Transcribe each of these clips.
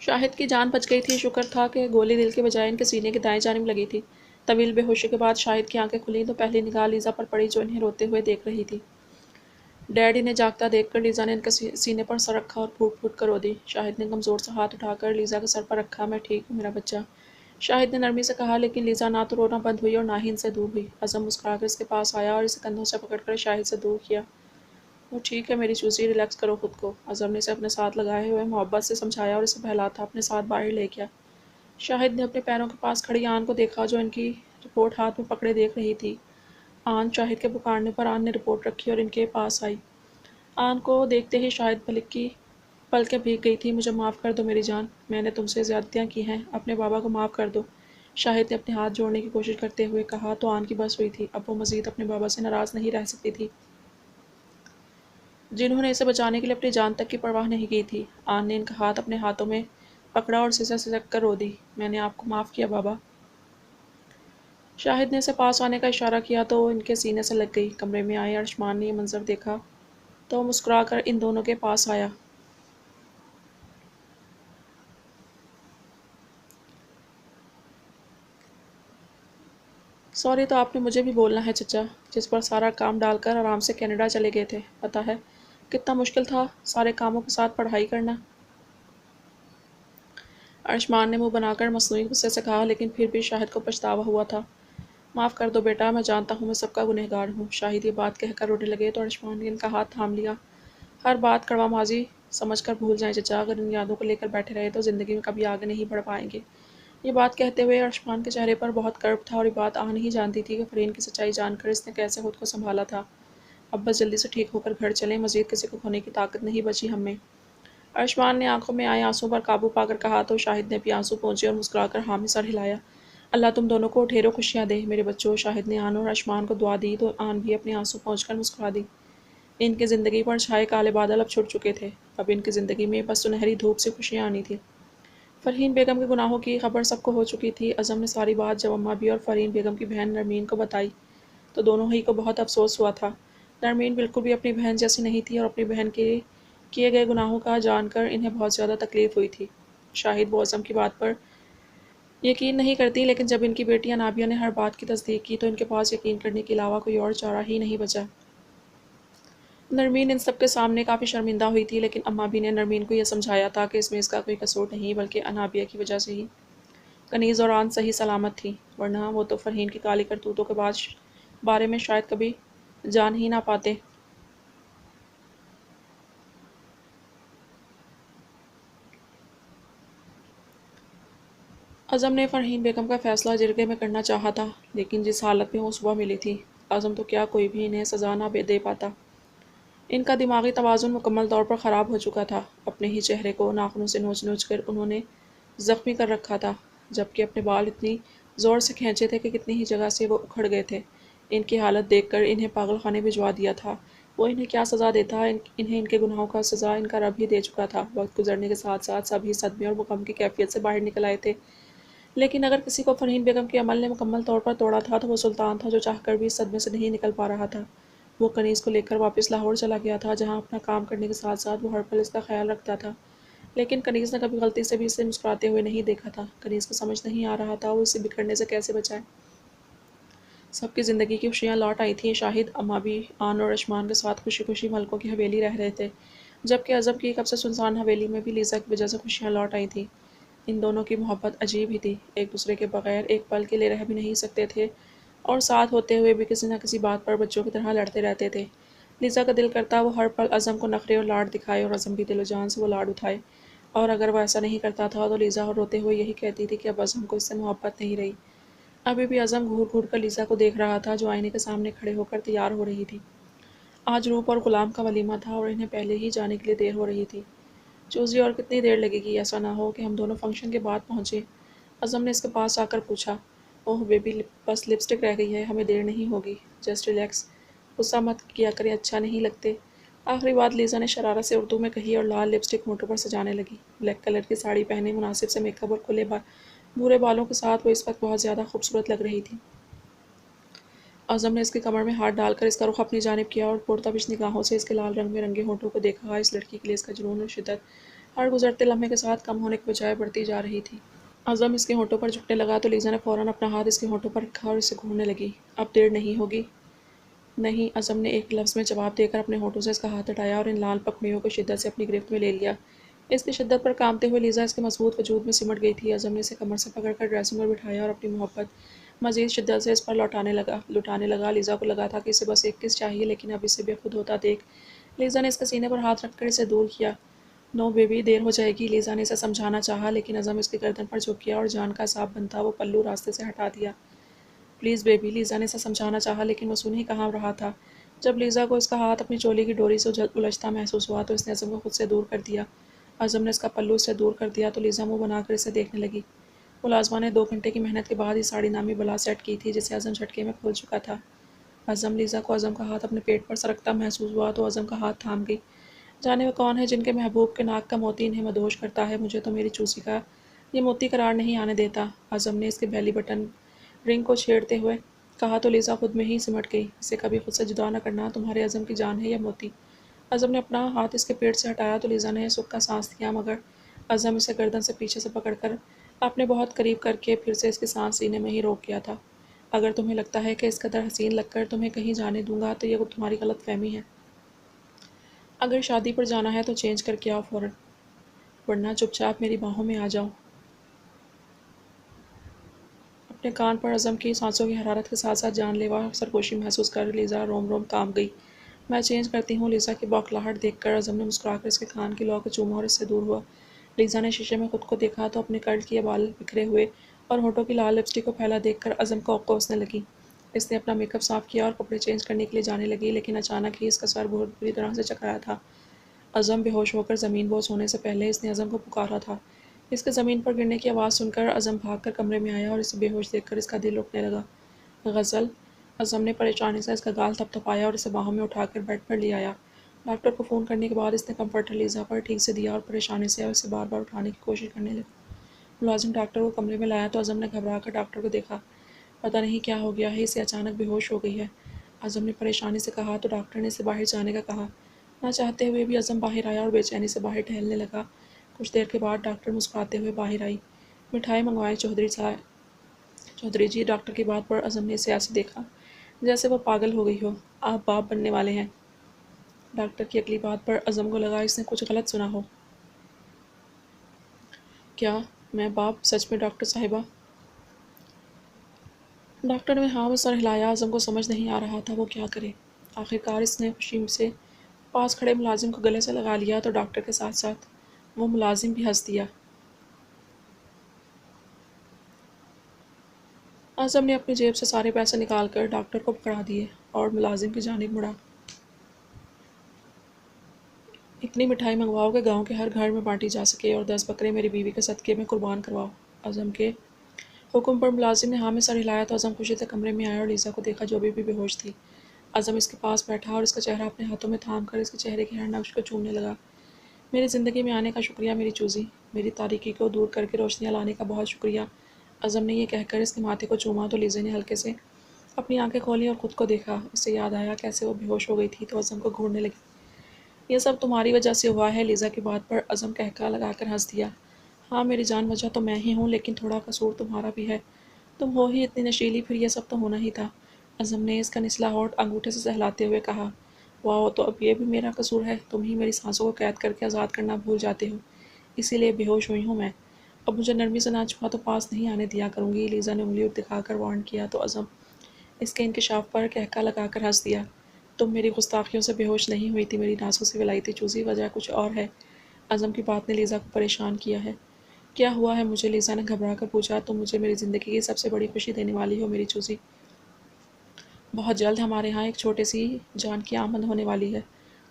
شاہد کی جان بچ گئی تھی، شکر تھا کہ گولی دل کے بجائے ان کے سینے کی دائیں جانب لگی تھی۔ طویل بے ہوشی کے بعد شاہد کی آنکھیں کھلیں تو پہلی نگاہ لیزا پر پڑی جو انہیں روتے ہوئے دیکھ رہی تھی۔ ڈیڈی نے جاگتا دیکھ کر لیزا نے ان کے سینے پر سر رکھا اور پھوٹ پھوٹ کر رو دی۔ شاہد نے کمزور سا ہاتھ اٹھا کر لیزا کے سر پر رکھا۔ میں ٹھیک ہوں میرا بچہ، شاہد نے نرمی سے کہا، لیکن لیزا نہ تو رونا بند ہوئی اور نہ ہی ان سے دور ہوئی۔ عظم مسکرا کر اس کے پاس آیا اور اسے کندھوں سے پکڑ کر شاہد سے دور کیا۔ وہ ٹھیک ہے میری چوزی، ریلیکس کرو خود کو، عظم نے اسے اپنے ساتھ لگائے ہوئے محبت سے سمجھایا اور اسے بہلاتا اپنے ساتھ باہر لے گیا۔ شاہد نے اپنے پیروں کے پاس کھڑی آن کو دیکھا جو ان کی رپورٹ ہاتھ میں پکڑے دیکھ رہی تھی۔ آن شاہد کے پکارنے پر آن نے رپورٹ رکھی اور ان کے پاس آئی۔ آن کو دیکھتے ہی شاہد پلکیں بھیگ گئی تھی۔ مجھے معاف کر دو میری جان، میں نے تم سے زیادتیاں کی ہیں، اپنے بابا کو معاف کر دو، شاہد نے اپنے ہاتھ جوڑنے کی کوشش کرتے ہوئے کہا تو آن کی بس ہوئی تھی۔ اب وہ مزید اپنے بابا سے ناراض نہیں رہ سکتی تھی، جنہوں نے اسے بچانے کے لیے اپنی جان تک کی پرواہ نہیں کی تھی۔ آن نے ان کا ہاتھ اپنے ہاتھوں میں پکڑا اور سسک سسک کر رو دی۔ میں نے آپ کو معاف کیا بابا۔ شاہد نے اسے پاس آنے کا اشارہ کیا تو وہ ان کے سینے سے لگ گئی۔ کمرے میں آئے ارشمان نے یہ منظر دیکھا تو وہ مسکرا کر ان دونوں کے پاس آیا۔ سوری تو آپ نے مجھے بھی بولنا ہے چچا، جس پر سارا کام ڈال کر آرام سے کینیڈا چلے گئے تھے، پتہ ہے کتنا مشکل تھا سارے کاموں کے ساتھ پڑھائی کرنا۔ ارشمان نے منہ بنا کر مصنوعی غصے سے کہا، لیکن پھر بھی شاہد کو پچھتاوا ہوا تھا۔ معاف کر دو بیٹا، میں جانتا ہوں میں سب کا گنہگار ہوں۔ شاہد یہ بات کہہ کر رونے لگے تو ارشمان نے ان کا ہاتھ تھام لیا۔ ہر بات کڑوا ماضی سمجھ کر بھول جائیں چچا، اگر ان یادوں کو لے کر بیٹھے رہے تو زندگی میں کبھی آگے نہیں بڑھ پائیں گے۔ یہ بات کہتے ہوئے ارشمان کے چہرے پر بہت کرب تھا اور یہ بات آن نہیں جانتی تھی کہ فرین کی سچائی جان کر اس نے کیسے خود کو سنبھالا تھا۔ اب بس جلدی سے ٹھیک ہو کر گھر چلیں، مزید کسی کو کھونے کی طاقت نہیں بچی ہم میں۔ ارشمان نے آنکھوں میں آئے آنسوں پر قابو پا کر کہا تو شاہد نے بھی آنسو پونچھے اور مسکرا کر ہاں میں سر ہلایا۔ اللہ تم دونوں کو ڈھیروں خوشیاں دے میرے بچوں، شاہد نے آن اور ارشمان کو دعا دی تو آن بھی اپنے آنسو پونچھ کر مسکرا دی۔ ان کی زندگی پر چھائے کالے بادل اب چھٹ چکے تھے، اب ان کی زندگی میں بس سنہری دھوپ سے خوشیاں آنی تھیں۔ فرحین بیگم کے گناہوں کی خبر سب کو ہو چکی تھی۔ عظم نے ساری بات جب اماں بھی اور فرحین بیگم کی بہن نرمین کو بتائی تو دونوں ہی کو بہت افسوس ہوا تھا۔ نرمین بالکل بھی اپنی بہن جیسی نہیں تھی اور اپنی بہن کے کیے گئے گناہوں کا جان کر انہیں بہت زیادہ تکلیف ہوئی تھی۔ شاہد وہ عظم کی بات پر یقین نہیں کرتی، لیکن جب ان کی بیٹی انابیہ نے ہر بات کی تصدیق کی تو ان کے پاس یقین کرنے کے علاوہ کوئی اور چارہ ہی نہیں بچا۔ نرمین ان سب کے سامنے کافی شرمندہ ہوئی تھی، لیکن اماں بھی نے نرمین کو یہ سمجھایا تھا کہ اس میں اس کا کوئی قصور نہیں بلکہ انابیہ کی وجہ سے ہی کنیز اور آن صحیح سلامت تھی، ورنہ وہ تو فرحین کی کالی کرتوتوں کے بارے میں شاید کبھی جان ہی نہ پاتے۔ عظم نے فرحین بیگم کا فیصلہ جرگے میں کرنا چاہا تھا، لیکن جس حالت میں وہ صبح ملی تھی عظم تو کیا کوئی بھی انہیں سزا نہ دے پاتا۔ ان کا دماغی توازن مکمل طور پر خراب ہو چکا تھا۔ اپنے ہی چہرے کو ناخنوں سے نوچ نوچ کر انہوں نے زخمی کر رکھا تھا، جبکہ اپنے بال اتنی زور سے کھینچے تھے کہ کتنی ہی جگہ سے وہ اکھڑ گئے تھے۔ ان کی حالت دیکھ کر انہیں پاگل خانے بھجوا دیا تھا۔ وہ انہیں کیا سزا دیتا، انہیں ان کے گناہوں کا سزا ان کا رب ہی دے چکا تھا۔ وقت گزرنے کے ساتھ ساتھ سب ہی صدمے اور غم کی کیفیت سے باہر نکل آئے تھے، لیکن اگر کسی کو فرحین بیگم کے عمل نے مکمل طور پر توڑا تھا تو وہ سلطان تھا، جو چاہ کر بھی اس صدمے سے نہیں نکل پا رہا تھا۔ وہ کنیز کو لے کر واپس لاہور چلا گیا تھا، جہاں اپنا کام کرنے کے ساتھ ساتھ وہ ہر پل اس کا خیال رکھتا تھا، لیکن کنیز نے کبھی غلطی سے بھی اسے مسکراتے ہوئے نہیں دیکھا تھا۔ کنیز کو سمجھ نہیں آ رہا تھا وہ اسے بکھرنے سے کیسے بچائے۔ سب کی زندگی کی خوشیاں لوٹ آئی تھیں۔ شاہد، اماں بھی، آن اور ارشمان کے ساتھ خوشی خوشی ملکوں کی حویلی رہ رہے تھے، جبکہ عظم کی کب سے سنسان حویلی میں بھی لیزا کی وجہ سے خوشیاں لوٹ آئی تھیں۔ ان دونوں کی محبت عجیب ہی تھی، ایک دوسرے کے بغیر ایک پل کے لیے رہ بھی نہیں سکتے تھے اور ساتھ ہوتے ہوئے بھی کسی نہ کسی بات پر بچوں کی طرح لڑتے رہتے تھے۔ لیزا کا دل کرتا وہ ہر پل عظم کو نخرے اور لاڈ دکھائے اور عظم بھی دل و جان سے وہ لاڈ اٹھائے، اور اگر وہ ایسا نہیں کرتا تھا تو لیزا روتے ہوئے یہی کہتی تھی کہ اب عظم کو اس سے محبت نہیں رہی۔ ابھی بھی عظم گھور گھور کر لیزا کو دیکھ رہا تھا جو آئینے کے سامنے کھڑے ہو کر تیار ہو رہی تھی۔ آج روپ اور غلام کا ولیمہ تھا اور انہیں پہلے ہی جانے کے لیے دیر ہو رہی تھی۔ چوزی اور کتنی دیر لگے گی، ایسا نہ ہو کہ ہم دونوں فنکشن کے بعد پہنچے، عظم نے اس کے پاس آ کر پوچھا۔ اوہ بیبی، بس لپسٹک رہ گئی ہے، ہمیں دیر نہیں ہوگی، جسٹ ریلیکس، غصہ مت کیا کریں، اچھا نہیں لگتے۔ آخری بات لیزا نے شرارت سے اردو میں کہی اور لال لپسٹک ہونٹوں پر سجانے لگی۔ بلیک کلر کی ساڑی پہنے، مناسب سے میک اپ اور کھلے بھورے بالوں کے ساتھ وہ اس وقت بہت زیادہ خوبصورت لگ رہی تھی۔ عظم نے اس کی کمر میں ہاتھ ڈال کر اس کا رخ اپنی جانب کیا اور پرتابش نگاہوں سے اس کے لال رنگ میں رنگے ہونٹوں کو دیکھا۔ اس لڑکی کے لیے اس کا جنون اور شدت ہر گزرتے لمحے کے ساتھ کم ہونے کے بجائے بڑھتی جا رہی تھی۔ اعظم اس کے ہونٹوں پر جھکنے لگا تو لیزا نے فوراً اپنا ہاتھ اس کے ہونٹوں پر رکھا اور اسے گھورنے لگی۔ اب دیر نہیں ہوگی؟ نہیں، اعظم نے ایک لفظ میں جواب دے کر اپنے ہونٹوں سے اس کا ہاتھ ہٹایا اور ان لال پکڑیوں کو شدت سے اپنی گرفت میں لے لیا۔ اس کی شدت پر کانپتے ہوئے لیزا اس کے مضبوط وجود میں سمٹ گئی تھی۔ اعظم نے اسے کمر سے پکڑ کر ڈریسنگ پر بٹھایا اور اپنی محبت مزید شدت سے اس پر لٹانے لگا۔ لیزا کو لگا تھا کہ اسے بس ایک کس چاہیے، لیکن اب اسے بے خود ہوتا دیکھ لیزا نے اس کے سینے پر ہاتھ رکھ کر اسے دور کیا۔ نو بیبی، دیر ہو جائے گی، لیزا نے اسے سمجھانا چاہا، لیکن اعظم اس کی گردن پر جھک گیا اور جان کا حساب بنتا وہ پلو راستے سے ہٹا دیا۔ پلیز بیبی، لیزا نے اسے سمجھانا چاہا، لیکن وہ سن ہی کہاں رہا تھا۔ جب لیزا کو اس کا ہاتھ اپنی چولی کی ڈوری سے الجھتا محسوس ہوا تو اس نے اعظم کو خود سے دور کر دیا۔ اعظم نے اس کا پلو اس سے دور کر دیا تو لیزا منہ بنا کر اسے دیکھنے لگی۔ ملازمہ نے 2 گھنٹے کی محنت کے بعد یہ ساڑی نامی بلا سیٹ کی تھی جسے اعظم جھٹکے میں کھول چکا تھا۔ لیزا کو اعظم کا ہاتھ اپنے پیٹ پر سرکتا محسوس ہوا تو اعظم کا ہاتھ تھام گئی۔ جانے وہ کون ہے جن کے محبوب کے ناک کا موتی انہیں مدہوش کرتا ہے، مجھے تو میری چوسی کا یہ موتی قرار نہیں آنے دیتا، اعظم نے اس کے بیلی بٹن رنگ کو چھیڑتے ہوئے کہا تو لیزا خود میں ہی سمٹ گئی۔ اسے کبھی خود سے جدا نہ کرنا، تمہارے اعظم کی جان ہے یا موتی؟ اعظم نے اپنا ہاتھ اس کے پیٹ سے ہٹایا تو لیزا نے سکھ کا سانس لیا، مگر اعظم اسے گردن سے پیچھے سے پکڑ کر اپنے بہت قریب کر کے پھر سے اس کی سانس سینے میں ہی روک گیا تھا۔ اگر تمہیں لگتا ہے کہ اس قدر حسین لگ کر تمہیں کہیں جانے دوں گا تو یہ تمہاری غلط فہمی ہے۔ اگر شادی پر جانا ہے تو چینج کر کے آؤ فوراً، ورنہ چپ چاپ میری باہوں میں آ جاؤ۔ اپنے کان پر اعظم کی سانسوں کی حرارت کے ساتھ ساتھ جان لیوا سرگوشی محسوس کر لیزا روم روم کانپ گئی۔ میں چینج کرتی ہوں، لیزا کی بوکھلاہٹ دیکھ کر اعظم نے مسکرا کر اس کے کان کی لو کو چوما اور اس سے دور ہوا۔ لیزا نے شیشے میں خود کو دیکھا تو اپنے کرل کیے بال بکھرے ہوئے اور ہونٹوں کی لال لپسٹک کو پھیلا دیکھ کر اعظم کو کوسنے لگی۔ اس نے اپنا میک اپ صاف کیا اور کپڑے چینج کرنے کے لیے جانے لگی، لیکن اچانک ہی اس کا سر بہت بری طرح سے چکرایا تھا۔ اعظم بے ہوش ہو کر زمین بوس ہونے سے پہلے اس نے اعظم کو پکارا تھا۔ اس کے زمین پر گرنے کی آواز سن کر اعظم بھاگ کر کمرے میں آیا اور اسے بے ہوش دیکھ کر اس کا دل رکنے لگا۔ غزل، اعظم نے پریشانی سے اس کا گال تھپ تھپایا اور اسے باہوں میں اٹھا کر بیڈ پر لے آیا۔ ڈاکٹر کو فون کرنے کے بعد اس نے کمفرٹر لیزا پر ٹھیک سے دیا اور پریشانی سے اسے بار بار اٹھانے کی کوشش کرنے لگا۔ ملازم ڈاکٹر کو کمرے میں لایا تو اعظم نے گھبرا کر ڈاکٹر کو دیکھا۔ پتہ نہیں کیا ہو گیا ہے، اسے اچانک بے ہوش ہو گئی ہے، اعظم نے پریشانی سے کہا تو ڈاکٹر نے اسے باہر جانے کا کہا۔ نہ چاہتے ہوئے بھی اعظم باہر آیا اور بے چینی سے باہر ٹہلنے لگا۔ کچھ دیر کے بعد ڈاکٹر مسکراتے ہوئے باہر آئی۔ مٹھائی منگوائیں چودھری جی، ڈاکٹر کی بات پر اعظم نے اسے ایسے دیکھا جیسے وہ پاگل ہو گئی ہو۔ آپ باپ بننے والے ہیں؟ ڈاکٹر کی اگلی بات پر اعظم کو لگا اس نے کچھ غلط سنا ہو۔ کیا میں باپ؟ سچ میں ڈاکٹر صاحبہ؟ ڈاکٹر نے ہاں میں سر ہلایا۔ اعظم کو سمجھ نہیں آ رہا تھا وہ کیا کرے۔ آخرکار اس نے خوشی سے پاس کھڑے ملازم کو گلے سے لگا لیا تو ڈاکٹر کے ساتھ ساتھ وہ ملازم بھی ہنس دیا۔ اعظم نے اپنی جیب سے سارے پیسے نکال کر ڈاکٹر کو پکڑا دیے اور ملازم کی جانب مڑا۔ اتنی مٹھائی منگواؤ کہ گاؤں کے ہر گھر میں بانٹی جا سکے اور 10 بکرے میری بیوی کے صدقے میں قربان کرواؤ۔ اعظم کے حکم پر ملازم نے ہاں میں سر ہلایا تو اعظم خوشی سے کمرے میں آیا اور لیزا کو دیکھا جو ابھی بھی بے ہوش تھی۔ اعظم اس کے پاس بیٹھا اور اس کا چہرہ اپنے ہاتھوں میں تھام کر اس کے چہرے کے ہر نقش کو چومنے لگا۔ میری زندگی میں آنے کا شکریہ میری چوزی، میری تاریکی کو دور کر کے روشنیاں لانے کا بہت شکریہ۔ اعظم نے یہ کہہ کر اس کے ماتھے کو چوما تو لیزا نے ہلکے سے اپنی آنکھیں کھولیں اور خود کو دیکھا۔ اسے یاد آیا کیسے وہ بے ہوش ہو گئی تھی تو اعظم کو گھورنے لگی۔ یہ سب تمہاری وجہ سے ہوا ہے، لیزا کی بات پر اعظم قہقہہ لگا کر ہنس دیا۔ ہاں میری جان، وجہ تو میں ہی ہوں، لیکن تھوڑا قصور تمہارا بھی ہے، تم ہو ہی اتنی نشیلی، پھر یہ سب تو ہونا ہی تھا۔ اعظم نے اس کا نچلا ہونٹ انگوٹھے سے سہلاتے ہوئے کہا۔ واؤ، تو اب یہ بھی میرا قصور ہے، تم ہی میری سانسوں کو قید کر کے آزاد کرنا بھول جاتے ہو، اسی لیے بے ہوش ہوئی ہوں میں۔ اب مجھے نرمی سے نہ چھوا تو پاس نہیں آنے دیا کروں گی، لیزا نے انگلی دکھا کر وارن کیا تو اعظم اس کے انکشاف پر قہقہہ لگا کر ہنس دیا۔ تم میری گستاخیوں سے بے ہوش نہیں ہوئی تھی میری نازوں سے ولایتی چوزی، وجہ کچھ اور ہے۔ اعظم کی بات نے لیزا کو پریشان کیا ہے۔ کیا ہوا ہے مجھے؟ لیزا نے گھبرا کر پوچھا۔ تم مجھے میری زندگی کی سب سے بڑی خوشی دینے والی ہو میری چوزی۔ بہت جلد ہمارے ہاں ایک چھوٹے سی جان کی آمد ہونے والی ہے،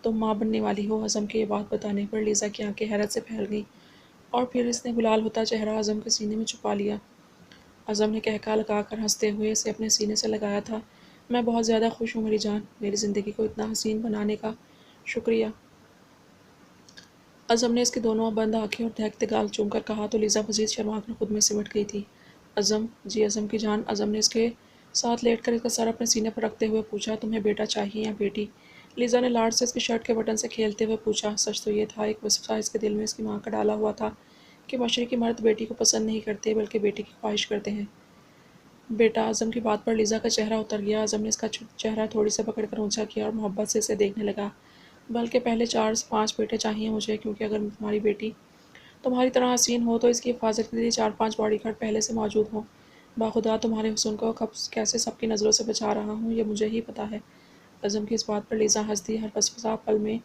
تم ماں بننے والی ہو۔ اعظم کے یہ بات بتانے پر لیزا کی آنکھیں حیرت سے پھیل گئیں اور پھر اس نے گلال ہوتا چہرہ اعظم کے سینے میں چھپا لیا۔ اعظم نے قہقہہ لگا کر ہنستے ہوئے اسے اپنے سینے سے لگایا تھا۔ میں بہت زیادہ خوش ہوں میری جان، میری زندگی کو اتنا حسین بنانے کا شکریہ۔ اعظم نے اس کی دونوں بند آنکھیں اور دہکتے گال چوم کر کہا تو لیزا مزید شرما کر خود میں سمٹ گئی تھی۔ اعظم جی، اعظم کی جان، اعظم نے اس کے ساتھ لیٹ کر اس کا سر اپنے سینے پر رکھتے ہوئے پوچھا، تمہیں بیٹا چاہیے یا بیٹی؟ لیزا نے لاڈ سے اس کی شرٹ کے بٹن سے کھیلتے ہوئے پوچھا۔ سچ تو یہ تھا، ایک وسوسہ اس کے دل میں اس کی ماں کا ڈالا ہوا تھا کہ مشرقی مرد بیٹی کو پسند نہیں کرتے بلکہ بیٹی کی خواہش کرتے ہیں۔ بیٹا، اعظم کی بات پر لیزا کا چہرہ اتر گیا۔ اعظم نے اس کا چہرہ تھوڑی سے پکڑ کر اونچا کیا اور محبت سے اسے دیکھنے لگا۔ بلکہ پہلے 4 سے 5 بیٹے چاہیے مجھے، کیونکہ اگر تمہاری بیٹی تمہاری طرح حسین ہو تو اس کی حفاظت کے لیے 4-5 باڈی گارڈ پہلے سے موجود ہوں۔ باخدا تمہارے حسن کو کیسے سب کی نظروں سے بچا رہا ہوں یہ مجھے ہی پتہ ہے۔ اعظم کی اس بات پر لیزا ہنس دی۔ ہر وسوسہ پل میں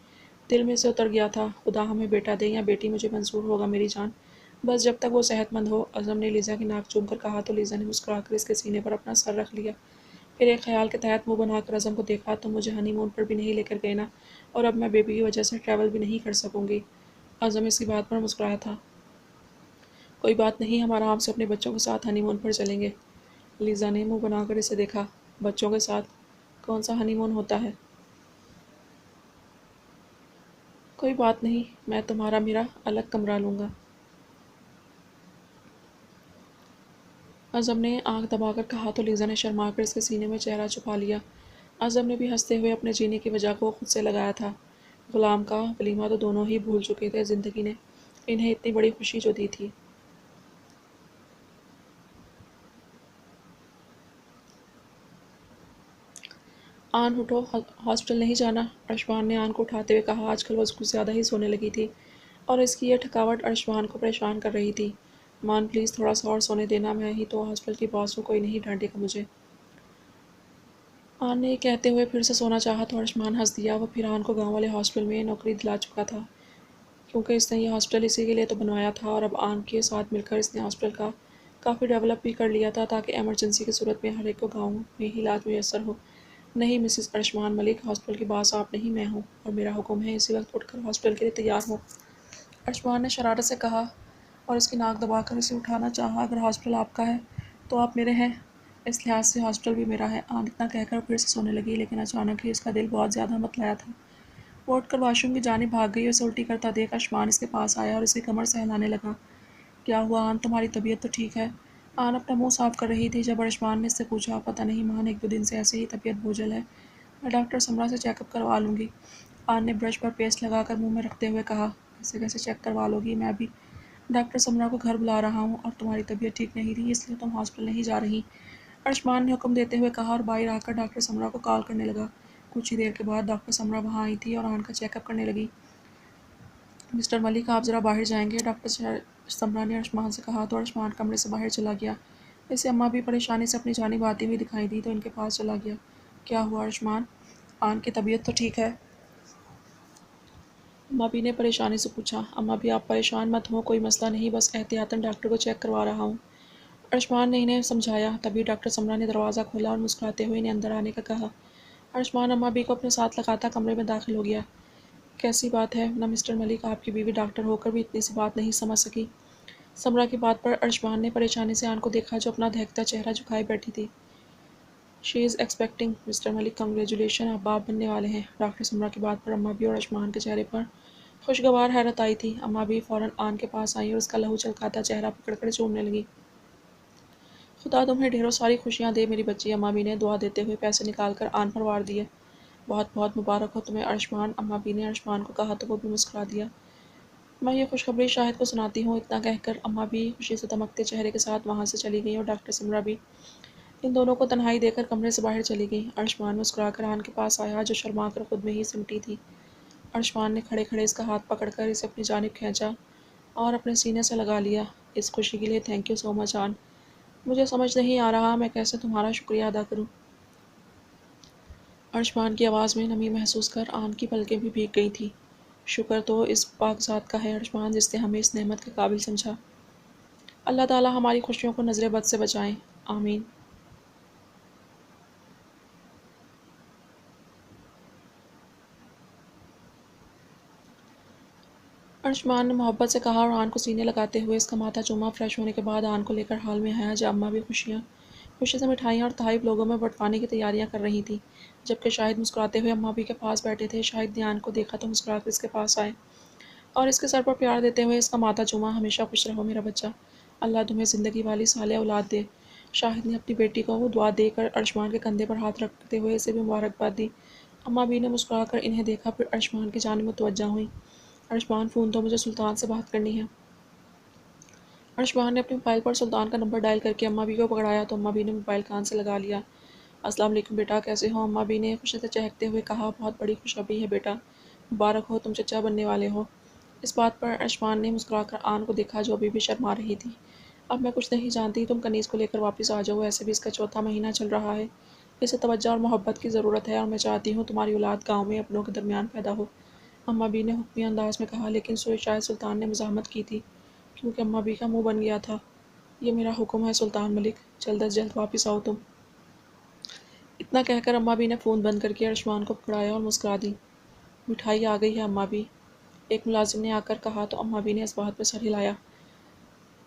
دل میں سے اتر گیا تھا۔ خدا ہمیں بیٹا دے یا بیٹی، مجھے منظور ہوگا میری جان، بس جب تک وہ صحت مند ہو۔ اعظم نے لیزا کی ناک چوم کر کہا تو لیزا نے مسکرا کر اس کے سینے پر اپنا سر رکھ لیا۔ پھر ایک خیال کے تحت منہ بنا کر اعظم کو دیکھا۔ تم مجھے ہنی مون پر بھی نہیں لے کر گئے نا، اور اب میں بیبی کی وجہ سے ٹریول بھی نہیں کر سکوں گی۔ اعظم اس کی بات پر مسکرایا تھا۔ کوئی بات نہیں، ہم آرام سے اپنے بچوں کے ساتھ ہنی مون پر چلیں گے۔ لیزا نے منہ بنا کر اسے دیکھا۔ بچوں کے ساتھ کون سا ہنی مون ہوتا ہے؟ کوئی بات نہیں، میں تمہارا میرا الگ کمرہ لوں گا۔ اعظم نے آنکھ دبا کر کہا تو لیزا نے شرما کر اس کے سینے میں چہرہ چھپا لیا۔ اعظم نے بھی ہنستے ہوئے اپنے جینے کی وجہ کو خود سے لگایا تھا۔ غلام کا ولیمہ تو دونوں ہی بھول چکے تھے، زندگی نے انہیں اتنی بڑی خوشی جو دی تھی۔ آن اٹھو، ہاسپٹل نہیں جانا، ارشوان نے آن کو اٹھاتے ہوئے کہا۔ آج کل وہ کچھ زیادہ ہی سونے لگی تھی اور اس کی یہ تھکاوٹ ارشوان کو پریشان کر رہی تھی۔ مان پلیز تھوڑا سا اور سونے دینا، میں ہی تو ہاسپٹل کی باس ہوں، کوئی نہیں ڈانٹے گا مجھے۔ آن نے یہ کہتے ہوئے پھر سے سونا چاہا تو ارشمان ہنس دیا۔ وہ پھر آن کو گاؤں والے ہاسپٹل میں نوکری دلا چکا تھا، کیونکہ اس نے یہ ہاسپٹل اسی کے لیے تو بنوایا تھا، اور اب آن کے ساتھ مل کر اس نے ہاسپٹل کا کافی ڈیولپ بھی کر لیا تھا تاکہ ایمرجنسی کی صورت میں ہر ایک کو گاؤں میں ہی علاج میسر ہو۔ نہیں مسز ارشمان ملک، ہاسپٹل کی باس آپ نہیں میں ہوں، اور میرا حکم ہے اسی وقت اٹھ کر ہاسپٹل کے لیے تیار ہو۔ ارشمان نے شرارت سے کہا اور اس کی ناک دبا کر اسے اٹھانا چاہا۔ اگر ہاسپٹل آپ کا ہے تو آپ میرے ہیں، اس لحاظ سے ہاسپٹل بھی میرا ہے۔ آن اتنا کہہ کر پھر سے سونے لگی، لیکن اچانک ہی اس کا دل بہت زیادہ متلایا تھا۔ وہ اٹھ کر واش روم کی جانب بھاگ گئی اور اسے الٹی کرتا دیکھ ارشمان اس کے پاس آیا اور اس کی کمر سہلانے لگا۔ کیا ہوا آن، تمہاری طبیعت تو ٹھیک ہے؟ آن اپنا منہ صاف کر رہی تھی جب ارشمان نے اس سے پوچھا۔ پتہ نہیں مان، 1-2 دن سے ایسے ہی طبیعت بوجھل ہے، میں ڈاکٹر سمرا سے چیک اپ کروا لوں گی۔ آن نے برش پر پیسٹ لگا کر منہ میں رکھتے ہوئے کہا۔ کیسے کیسے چیک کروا لو گی؟ میں ابھی ڈاکٹر سمرا کو گھر بلا رہا ہوں، اور تمہاری طبیعت ٹھیک نہیں تھی اس لیے تم ہاسپٹل نہیں جا رہی، ارشمان نے حکم دیتے ہوئے کہا اور باہر آ کر ڈاکٹر سمرا کو کال کرنے لگا۔ کچھ ہی دیر کے بعد ڈاکٹر سمرا وہاں آئی تھی اور آن کا چیک اپ کرنے لگی۔ مسٹر ملک، آپ ذرا باہر جائیں گے، ڈاکٹر سمرا نے ارشمان سے کہا تو ارشمان کمرے سے باہر چلا گیا۔ اسے اماں بھی پریشانی سے اپنی جانب آتی ہوئی دکھائی دی تو ان کے پاس چلا گیا۔ کیا ہوا ارشمان؟ آن کی طبیعت تو ٹھیک ہے؟ اماں بھی نے پریشانی سے پوچھا۔ اماں بھی آپ پریشان مت ہوں، کوئی مسئلہ نہیں، بس احتیاطاً ڈاکٹر کو چیک کروا رہا ہوں، ارشمان نے انہیں سمجھایا۔ تبھی ڈاکٹر سمرا نے دروازہ کھولا اور مسکراتے ہوئے انہیں اندر آنے کا کہا۔ ارشمان اماں بھی کو اپنے ساتھ لگاتا کمرے میں داخل ہو گیا۔ کیسی بات ہے نہ مسٹر ملک، آپ کی بیوی ڈاکٹر ہو کر بھی اتنی سی بات نہیں سمجھ سکی؟ سمرا کی بات پر ارشمان نے پریشانی سے آن کو دیکھا جو اپنا دہکتا چہرہ جھکائے بیٹھی تھی۔ She is expecting mister Malik, congratulation, آپ باپ بننے والے ہیں۔ ڈاکٹر سمرا کی بات پر اماں بھی اور ارشمان کے چہرے پر خوشگوار حیرت آئی تھی۔ اماں بھی فوراً آن کے پاس آئیں اور اس کا لہو چھلکاتا چہرہ پکڑ کر چومنے لگی۔ خدا تمہیں ڈھیروں ساری خوشیاں دے میری بچی، اماں بھی نے دعا دیتے ہوئے پیسے نکال کر آن پر وار دیے۔ بہت بہت مبارک ہو تمہیں ارشمان، اماں بھی نے ارشمان کو کہا تو وہ بھی مسکرا دیا۔ میں یہ خوشخبری شاہد کو سناتی ہوں، اتنا کہہ کر اماں بھی خوشی سے دمکتے چہرے کے ساتھ وہاں سے چلی گئیں اور ڈاکٹر سمرا بھی ان دونوں کو تنہائی دے کر کمرے سے باہر چلی گئیں۔ ارشمان مسکرا کر آن کے پاس آیا جو شرما کر خود میں ہی سمٹی تھی۔ ارشمان نے کھڑے کھڑے اس کا ہاتھ پکڑ کر اسے اپنی جانب کھینچا اور اپنے سینے سے لگا لیا۔ اس خوشی کے لیے تھینک یو سو مچ آن، مجھے سمجھ نہیں آ رہا میں کیسے تمہارا شکریہ ادا کروں۔ ارشمان کی آواز میں نمی محسوس کر آن کی پلکیں بھی بھیگ گئی تھیں۔ شکر تو اس پاک ذات کا ہے ارشمان جس نے ہمیں اس نعمت کے قابل سمجھا۔ اللہ تعالیٰ ہماری خوشیوں کو نظر بد سے بچائیں، آمین۔ ارشمان نے محبت سے کہا اور آن کو سینے لگاتے ہوئے اس کا ماتھا چوما۔ فریش ہونے کے بعد آن کو لے کر ہال میں آیا جب اماں بھی خوشی سے مٹھائیاں اور تحائف لوگوں میں بٹوانے کی تیاریاں کر رہی تھیں، جبکہ شاہد مسکراتے ہوئے اماں بھی کے پاس بیٹھے تھے۔ شاہد نے آن کو دیکھا تو مسکرا کر اس کے پاس آئے اور اس کے سر پر پیار دیتے ہوئے اس کا ماتھا چوما۔ ہمیشہ خوش رہو میرا بچہ، اللہ تمہیں زندگی والی صالح اولاد دے۔ شاہد نے اپنی بیٹی کو دعا دے کر ارشمان کے کندھے پر ہاتھ رکھتے ہوئے اسے بھی مبارکباد دی۔ اماں بھی نے مسکرا کر انہیں دیکھا، پھر ارشمان کی جانب متوجہ ہوئیں۔ ارشمان فون دو، مجھے سلطان سے بات کرنی ہے۔ ارشمان نے اپنے موبائل پر سلطان کا نمبر ڈائل کر کے اماں بھی کو پکڑایا تو اماں بھی نے موبائل کان سے لگا لیا۔ السلام علیکم بیٹا، کیسے ہو؟ اماں بھی نے خوشی سے چہکتے ہوئے کہا، بہت بڑی خوشخبری ہے بیٹا، مبارک ہو، تم چچا بننے والے ہو۔ اس بات پر ارشمان نے مسکرا کر آن کو دیکھا جو ابھی بھی شرما رہی تھی۔ اب میں کچھ نہیں جانتی، تم کنیز کو لے کر واپس آ جاؤ، ایسے بھی اس کا چوتھا مہینہ چل رہا ہے، اسے توجہ اور محبت کی ضرورت ہے اور میں چاہتی ہوں تمہاری اولاد گاؤں میں اپنوں کے درمیان پیدا ہو۔ اماں بھی نے حکمی انداز میں کہا، لیکن شاید سلطان نے مزاحمت کی تھی کیونکہ اماں بھی کا منہ بن گیا تھا۔ یہ میرا حکم ہے سلطان ملک، جلد از جلد واپس آؤ تم۔ اتنا کہہ کر اماں بھی نے فون بند کر کے ارشمان کو پکڑایا اور مسکرا دی۔ مٹھائی آ گئی ہے اماں بھی، ایک ملازم نے آ کر کہا تو اماں بھی نے اس بات پہ سر ہلایا۔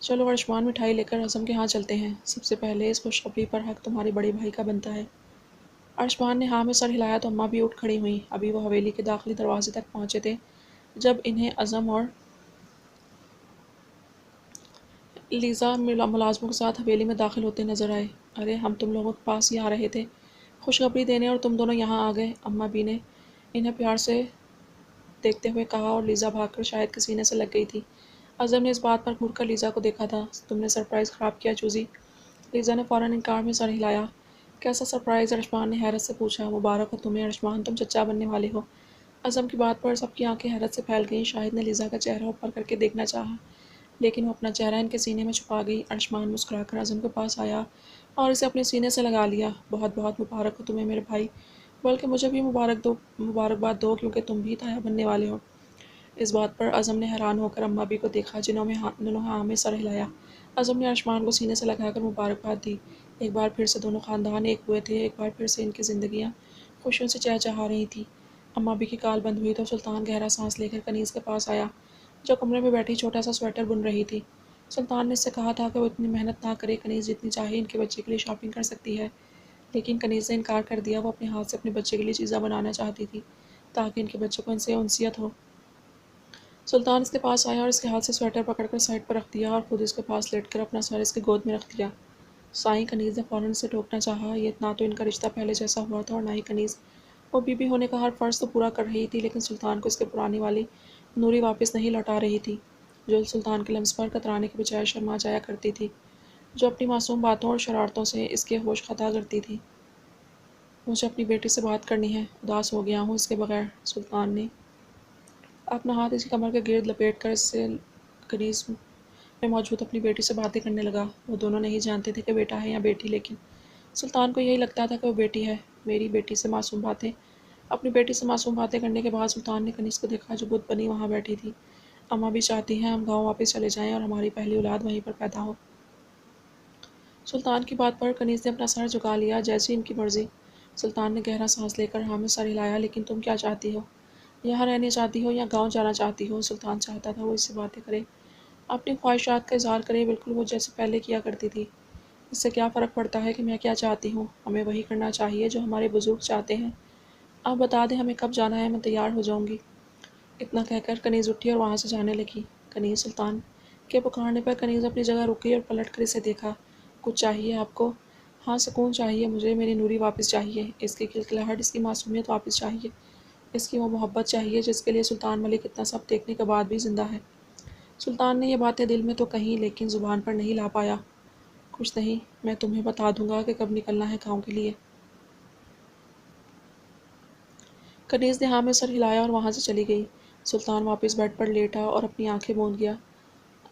چلو ارشمان، مٹھائی لے کر اعظم کے ہاں چلتے ہیں، سب سے پہلے اس خوشخبری پر حق تمہارے بڑے بھائی کا بنتا ہے۔ ارشمان نے ہاں میں سر ہلایا تو اماں بھی اٹھ کھڑی ہوئیں۔ ابھی وہ حویلی کے داخلی دروازے تک پہنچے تھے جب انہیں اعظم اور لیزا ملازموں کے ساتھ حویلی میں داخل ہوتے نظر آئے۔ ارے ہم تم لوگوں کے پاس ہی آ رہے تھے، خوشخبری دینے، اور تم دونوں یہاں آ گئے، اماں بھی نے انہیں پیار سے دیکھتے ہوئے کہا اور لیزا بھاگ کر شاہد کے سینے سے لگ گئی تھی۔ اعظم نے اس بات پر گھور کر لیزا کو دیکھا تھا۔ تم نے سرپرائز خراب کیا چوزی۔ لیزا نے فوراً انکار میں سر ہلایا۔ کیسا سرپرائز؟ ارشمان نے حیرت سے پوچھا۔ مبارک ہو تمہیں ارشمان، تم چچا بننے والے ہو۔ اعظم کی بات پر سب کی آنکھیں حیرت سے پھیل گئیں۔ شاہد نے لیزا کا چہرہ اوپر کر کے دیکھنا چاہا لیکن وہ اپنا چہرہ ان کے سینے میں چھپا گئی۔ ارشمان مسکرا کر اعظم کے پاس آیا اور اسے اپنے سینے سے لگا لیا۔ بہت بہت مبارک ہو تمہیں میرے بھائی، بلکہ مجھے بھی مبارکباد دو کیونکہ تم بھی تایا بننے والے ہو۔ اس بات پر اعظم نے حیران ہو کر اماں بھی کو دیکھا جنہوں نے ہاں میں سر ہلایا۔ اعظم نے ارشمان کو سینے سے لگا کر مبارکباد دی۔ ایک بار پھر سے دونوں خاندان ایک ہوئے تھے، ایک بار پھر سے ان کی زندگیاں خوشیوں سے چہچہا رہی تھیں۔ اماں بھی کی کال بند ہوئی تو سلطان گہرا سانس لے کر کنیز کے پاس آیا جو کمرے میں بیٹھی چھوٹا سا سویٹر بن رہی تھی۔ سلطان نے اس سے کہا تھا کہ وہ اتنی محنت نہ کرے، کنیز جتنی چاہے ان کے بچے کے لیے شاپنگ کر سکتی ہے، لیکن کنیز نے انکار کر دیا۔ وہ اپنے ہاتھ سے اپنے بچے کے لیے چیزیں بنانا چاہتی تھی تاکہ ان کے بچے کو ان سے انسیت ہو۔ سلطان اس کے پاس آیا اور اس کے ہاتھ سے سویٹر پکڑ کر سائڈ پر رکھ دیا اور خود اس کے پاس لیٹ کر اپنا سر اس کی گود میں رکھ دیا۔ سائیں، کنیز نے فوراً اسے ٹوکنا چاہا۔ یہ نہ تو ان کا رشتہ پہلے جیسا ہوا تھا اور نہ ہی کنیز، وہ بیوی ہونے کا ہر فرض تو پورا کر رہی تھی لیکن سلطان کو اس کے پرانی والی نوری واپس نہیں لوٹا رہی تھی جو سلطان کے لمس پر کترانے کے بجائے شرما جایا کرتی تھی، جو اپنی معصوم باتوں اور شرارتوں سے اس کے ہوش خطا کرتی تھی۔ مجھے اپنی بیٹی سے بات کرنی ہے، اداس ہو گیا ہوں اس کے بغیر۔ سلطان نے اپنا ہاتھ اس کی کمر کے گرد لپیٹ کر اس سے کنیز میں موجود اپنی بیٹی سے باتیں کرنے لگا۔ وہ دونوں نہیں جانتے تھے کہ بیٹا ہے یا بیٹی، لیکن سلطان کو یہی لگتا تھا کہ وہ بیٹی ہے۔ میری بیٹی سے معصوم باتیں۔ اپنی بیٹی سے معصوم باتیں کرنے کے بعد سلطان نے کنیز کو دیکھا جو بت بنی وہاں بیٹھی تھی۔ اماں بھی چاہتی ہیں ہم گاؤں واپس چلے جائیں اور ہماری پہلی اولاد وہیں پر پیدا ہو۔ سلطان کی بات پر کنیز نے اپنا سر جھکا لیا، جیسی ان کی مرضی۔ سلطان نے گہرا سانس لے کر ہاں میں سر ہلایا، لیکن تم کیا چاہتی ہو؟ یہاں رہنے چاہتی ہو یا گاؤں جانا چاہتی ہو؟ سلطان چاہتا تھا وہ اس سے باتیں کرے، اپنی خواہشات کا اظہار کرے، بالکل وہ جیسے پہلے کیا کرتی تھی۔ اس سے کیا فرق پڑتا ہے کہ میں کیا چاہتی ہوں؟ ہمیں وہی کرنا چاہیے جو ہمارے بزرگ چاہتے ہیں۔ آپ بتا دیں ہمیں کب جانا ہے، میں تیار ہو جاؤں گی۔ اتنا کہہ کر کنیز اٹھی اور وہاں سے جانے لگی۔ کنیز، سلطان کے پکارنے پر کنیز اپنی جگہ رک گئی اور پلٹ کر اسے دیکھا۔ کچھ چاہیے آپ کو؟ ہاں، سکون چاہیے مجھے، میری نوری واپس چاہیے، اس کی کھلکھلاہٹ، اس کی معصومیت واپس چاہیے، اس کی وہ محبت چاہیے جس کے لیے سلطان ملک اتنا سب دیکھنے کے بعد بھی زندہ ہے۔ سلطان نے یہ باتیں دل میں تو کہیں لیکن زبان پر نہیں لا پایا۔ کچھ نہیں، میں تمہیں بتا دوں گا کہ کب نکلنا ہے گاؤں کے لیے۔ کنیز نے ہاں میں سر ہلایا اور وہاں سے چلی گئی۔ سلطان واپس بیڈ پر لیٹا اور اپنی آنکھیں موند گیا۔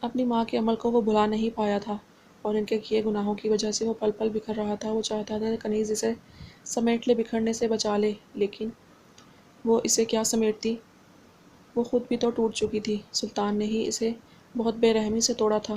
اپنی ماں کے عمل کو وہ بھلا نہیں پایا تھا اور ان کے کیے گناہوں کی وجہ سے وہ پل پل بکھر رہا تھا۔ وہ چاہتا تھا کہ کنیز اسے سمیٹ لے، بکھرنے سے بچا لے، لیکن وہ اسے کیا سمیٹتی؟ وہ خود بھی تو ٹوٹ چکی تھی۔ سلطان نے ہی اسے بہت بے رحمی سے توڑا تھا۔